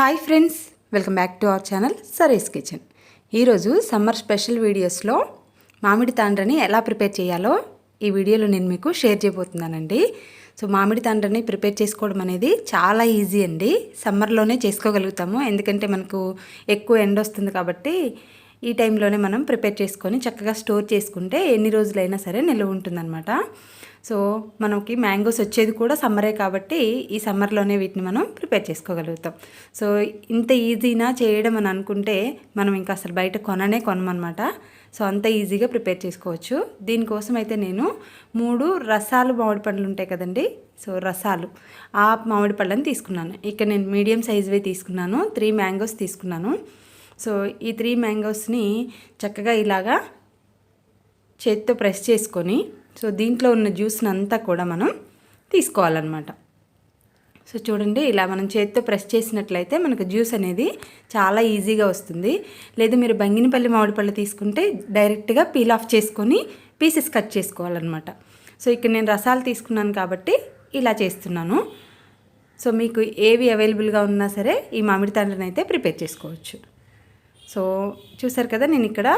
Hi friends, welcome back to our channel Sari's kitchen. ఈరోజు summer special వీడియోస్లో మామిడి తాండ్రని ఎలా ప్రిపేర్ చేయాలో ఈ వీడియోలో నేను మీకు షేర్ చేయబోతున్నానండి. సో మామిడి తాండ్రని ప్రిపేర్ చేసుకోవడం అనేది చాలా ఈజీ అండి. సమ్మర్లోనే చేసుకోగలుగుతాము, ఎందుకంటే మనకు ఎక్కువ ఎండ వస్తుంది కాబట్టి ఈ టైంలోనే మనం ప్రిపేర్ చేసుకొని చక్కగా స్టోర్ చేసుకుంటే ఎన్ని రోజులైనా సరే నిల్వ ఉంటుందన్నమాట. సో మనకి మ్యాంగోస్ వచ్చేది కూడా సమ్మరే కాబట్టి ఈ సమ్మర్లోనే వీటిని మనం ప్రిపేర్ చేసుకోగలుగుతాం. సో ఇంత ఈజీనా చేయడం అని అనుకుంటే మనం ఇంకా అసలు బయట కొనమన్నమాట. సో అంత ఈజీగా ప్రిపేర్ చేసుకోవచ్చు. దీనికోసం అయితే నేను 3 రసాలు మామిడి పండ్లు ఉంటాయి కదండి, సో రసాలు ఆ మామిడి పళ్ళని తీసుకున్నాను. ఇక్కడ నేను మీడియం సైజువే తీసుకున్నాను. 3 మ్యాంగోస్ తీసుకున్నాను. సో ఈ 3 మ్యాంగోస్ని చక్కగా ఇలాగా చేతితో ప్రెస్ చేసుకొని సో దీంట్లో ఉన్న జ్యూస్ని అంతా కూడా మనం తీసుకోవాలన్నమాట. సో చూడండి, ఇలా మనం చేతితో ప్రెస్ చేసినట్లయితే మనకు జ్యూస్ అనేది చాలా ఈజీగా వస్తుంది. లేదు మీరు బంగినపల్లి మామిడి పళ్ళు తీసుకుంటే డైరెక్ట్గా పీల్ ఆఫ్ చేసుకొని పీసెస్ కట్ చేసుకోవాలన్నమాట. సో ఇక్కడ నేను రసాలు తీసుకున్నాను కాబట్టి ఇలా చేస్తున్నాను. సో మీకు ఏవి అవైలబుల్గా ఉన్నా సరే ఈ మామిడి తాండ్రని అయితే ప్రిపేర్ చేసుకోవచ్చు. సో చూసారు కదా, నేను ఇక్కడ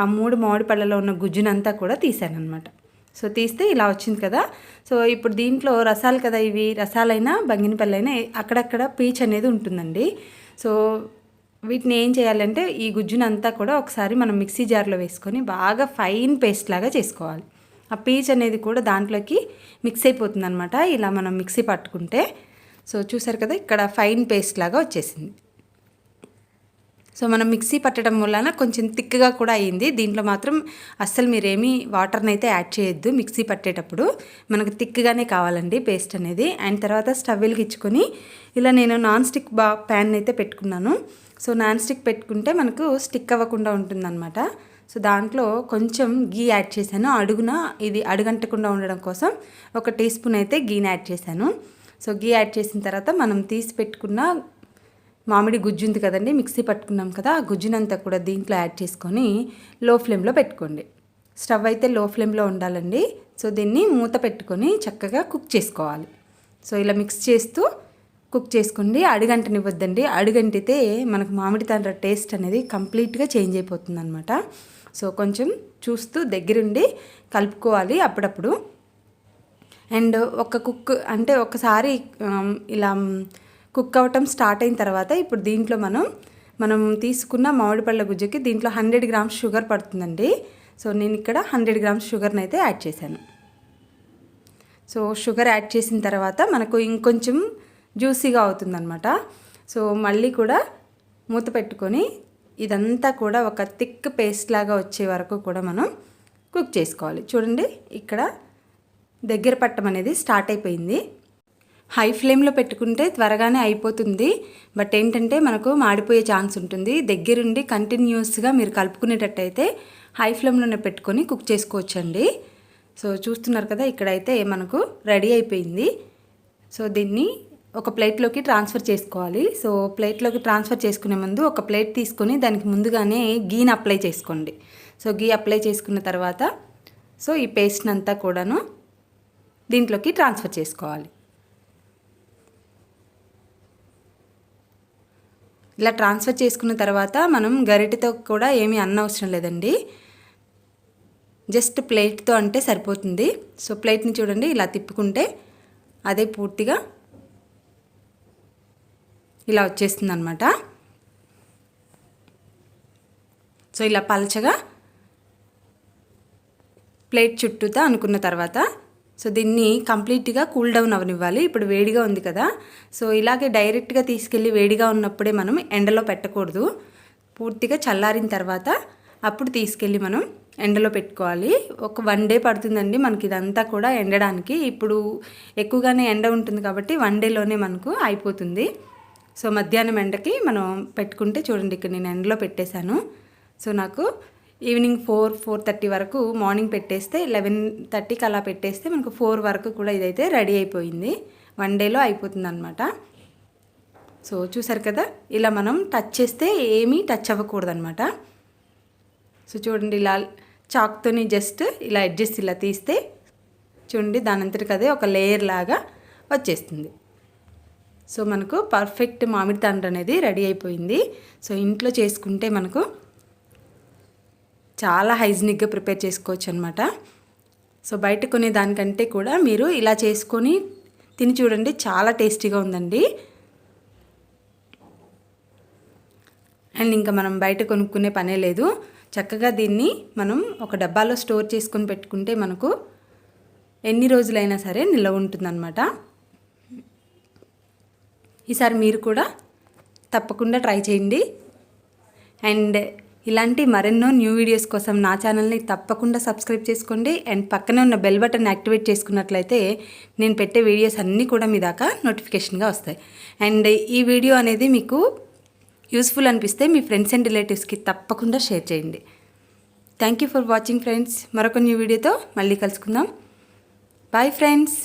ఆ 3 మామిడి పళ్ళలో ఉన్న గుజ్జునంతా కూడా తీసాను అనమాట. సో తీస్తే ఇలా వచ్చింది కదా. సో ఇప్పుడు దీంట్లో రసాలు కదా, ఇవి రసాలైనా బంగినపల్లైనా అక్కడక్కడ పీచ్ అనేది ఉంటుందండి. సో వీటిని ఏం చేయాలంటే ఈ గుజ్జునంతా కూడా ఒకసారి మనం మిక్సీ జార్లో వేసుకొని బాగా ఫైన్ పేస్ట్ లాగా చేసుకోవాలి. ఆ పీచ్ అనేది కూడా దాంట్లోకి మిక్స్ అయిపోతుంది అనమాట, ఇలా మనం మిక్సీ పట్టుకుంటే. సో చూసారు కదా, ఇక్కడ ఫైన్ పేస్ట్ లాగా వచ్చేసింది. సో మనం మిక్సీ పట్టడం వలన కొంచెం థిక్గా కూడా అయ్యింది. దీంట్లో మాత్రం అస్సలు మీరేమీ వాటర్ని అయితే యాడ్ చేయొద్దు. మిక్సీ పట్టేటప్పుడు మనకు థిక్గానే కావాలండి పేస్ట్ అనేది. అండ్ తర్వాత స్టవ్ వెలిగించుకొని ఇలా నేను నాన్ స్టిక్ ప్యాన్ అయితే పెట్టుకున్నాను. సో నాన్ స్టిక్ పెట్టుకుంటే మనకు స్టిక్ అవ్వకుండా ఉంటుందన్నమాట. సో దాంట్లో కొంచెం గీ యాడ్ చేశాను. ఇది అడుగంటకుండా ఉండడం కోసం 1 టీ స్పూన్ అయితే గీని యాడ్ చేశాను. సో గీ యాడ్ చేసిన తర్వాత మనం తీసి పెట్టుకున్న మామిడి గుజ్జు ఉంది కదండి, మిక్సీ పట్టుకున్నాం కదా, ఆ గుజ్జునంతా కూడా దీంట్లో యాడ్ చేసుకొని లో ఫ్లేమ్లో పెట్టుకోండి. స్టవ్ అయితే లో ఫ్లేమ్లో ఉండాలండి. సో దీన్ని మూత పెట్టుకొని చక్కగా కుక్ చేసుకోవాలి. సో ఇలా మిక్స్ చేస్తూ కుక్ చేసుకోండి. అడుగంటనివ్వద్దండి. అడుగంటితే మనకు మామిడి తాండ్ర టేస్ట్ అనేది కంప్లీట్గా చేంజ్ అయిపోతుంది అనమాట. సో కొంచెం చూస్తూ దగ్గరుండి కలుపుకోవాలి అప్పుడప్పుడు. అండ్ ఒకసారి ఇలా కుక్ అవ్వటం స్టార్ట్ అయిన తర్వాత ఇప్పుడు దీంట్లో మనం తీసుకున్న మామిడి పళ్ళ గుజ్జుకి దీంట్లో 100 గ్రామ్స్ షుగర్ పడుతుందండి. సో నేను ఇక్కడ 100 గ్రామ్స్ షుగర్ని అయితే యాడ్ చేశాను. సో షుగర్ యాడ్ చేసిన తర్వాత మనకు ఇంకొంచెం జ్యూసీగా అవుతుందన్నమాట. సో మళ్ళీ కూడా మూత పెట్టుకొని ఇదంతా కూడా ఒక థిక్ పేస్ట్ లాగా వచ్చే వరకు కూడా మనం కుక్ చేసుకోవాలి. చూడండి, ఇక్కడ దగ్గర పట్టం అనేది స్టార్ట్ అయిపోయింది. హై ఫ్లేమ్లో పెట్టుకుంటే త్వరగానే అయిపోతుంది, బట్ ఏంటంటే మనకు మాడిపోయే ఛాన్స్ ఉంటుంది. దగ్గరుండి కంటిన్యూస్గా మీరు కలుపుకునేటట్టయితే హై ఫ్లేమ్లోనే పెట్టుకొని కుక్ చేసుకోవచ్చండి. సో చూస్తున్నారు కదా, ఇక్కడైతే మనకు రెడీ అయిపోయింది. సో దీన్ని ఒక ప్లేట్లోకి ట్రాన్స్ఫర్ చేసుకోవాలి. సో ప్లేట్లోకి ట్రాన్స్ఫర్ చేసుకునే ముందు ఒక ప్లేట్ తీసుకొని దానికి ముందుగానే గీని అప్లై చేసుకోండి. సో గీ అప్లై చేసుకున్న తర్వాత సో ఈ పేస్ట్ని అంతా కూడాను దీంట్లోకి ట్రాన్స్ఫర్ చేసుకోవాలి. ఇలా ట్రాన్స్ఫర్ చేసుకున్న తర్వాత మనం గరిటెతో కూడా ఏమీ అనవసరం లేదండి, జస్ట్ ప్లేట్తో అంటే సరిపోతుంది. సో ప్లేట్ని చూడండి, ఇలా తిప్పుకుంటే అదే పూర్తిగా ఇలా వచ్చేస్తుంది అనమాట. సో ఇలా పలచగా ప్లేట్ చుట్టూతా అనుకున్న తర్వాత సో దీన్ని కంప్లీట్గా కూల్ డౌన్ అవనివ్వాలి. ఇప్పుడు వేడిగా ఉంది కదా, సో ఇలాగే డైరెక్ట్గా తీసుకెళ్ళి వేడిగా ఉన్నప్పుడే మనం ఎండలో పెట్టకూడదు. పూర్తిగా చల్లారిన తర్వాత అప్పుడు తీసుకెళ్ళి మనం ఎండలో పెట్టుకోవాలి. ఒక 1 డే పడుతుందండి మనకి ఇదంతా కూడా ఎండడానికి. ఇప్పుడు ఎక్కువగానే ఎండ ఉంటుంది కాబట్టి 1 డేలోనే మనకు అయిపోతుంది. సో మధ్యాహ్నం ఎండకి మనం పెట్టుకుంటే చూడండి, ఇక్కడ నేను ఎండలో పెట్టేశాను. సో నాకు ఈవినింగ్ 4-4:30 వరకు మార్నింగ్ పెట్టేస్తే 11:30కి అలా పెట్టేస్తే మనకు 4 వరకు కూడా ఇదైతే రెడీ అయిపోయింది. 1 డేలో అయిపోతుంది అనమాట. సో చూసారు కదా, ఇలా మనం టచ్ చేస్తే ఏమీ టచ్ అవ్వకూడదనమాట. సో చూడండి, ఇలా చాక్తోని జస్ట్ ఇలా ఎడ్జెస్ ఇలా తీస్తే చూడండి దానంతటికి అదే ఒక లేయర్ లాగా వచ్చేస్తుంది. సో మనకు పర్ఫెక్ట్ మామిడి తాండ్ర అనేది రెడీ అయిపోయింది. సో ఇంట్లో చేసుకుంటే మనకు చాలా హైజీనిక్గా ప్రిపేర్ చేసుకోవచ్చు అనమాట. సో బయట కొనే దానికంటే కూడా మీరు ఇలా చేసుకొని తిని చూడండి, చాలా టేస్టీగా ఉందండి. అండ్ ఇంకా మనం బయట కొనుక్కునే పనే లేదు. చక్కగా దీన్ని మనం ఒక డబ్బాలో స్టోర్ చేసుకొని పెట్టుకుంటే మనకు ఎన్ని రోజులైనా సరే నిల్వ ఉంటుందన్నమాట. ఈసారి మీరు కూడా తప్పకుండా ట్రై చేయండి. అండ్ ఇలాంటి మరెన్నో న్యూ వీడియోస్ కోసం నా ఛానల్ని తప్పకుండా సబ్స్క్రైబ్ చేసుకోండి. అండ్ పక్కనే ఉన్న బెల్ బటన్ యాక్టివేట్ చేసుకున్నట్లయితే నేను పెట్టే వీడియోస్ అన్నీ కూడా మీ దాకా నోటిఫికేషన్గా వస్తాయి. అండ్ ఈ వీడియో అనేది మీకు యూస్ఫుల్ అనిపిస్తే మీ ఫ్రెండ్స్ అండ్ రిలేటివ్స్కి తప్పకుండా షేర్ చేయండి. Thank you for watching friends. మరొక న్యూ వీడియోతో మళ్ళీ కలుసుకుందాం. Bye friends.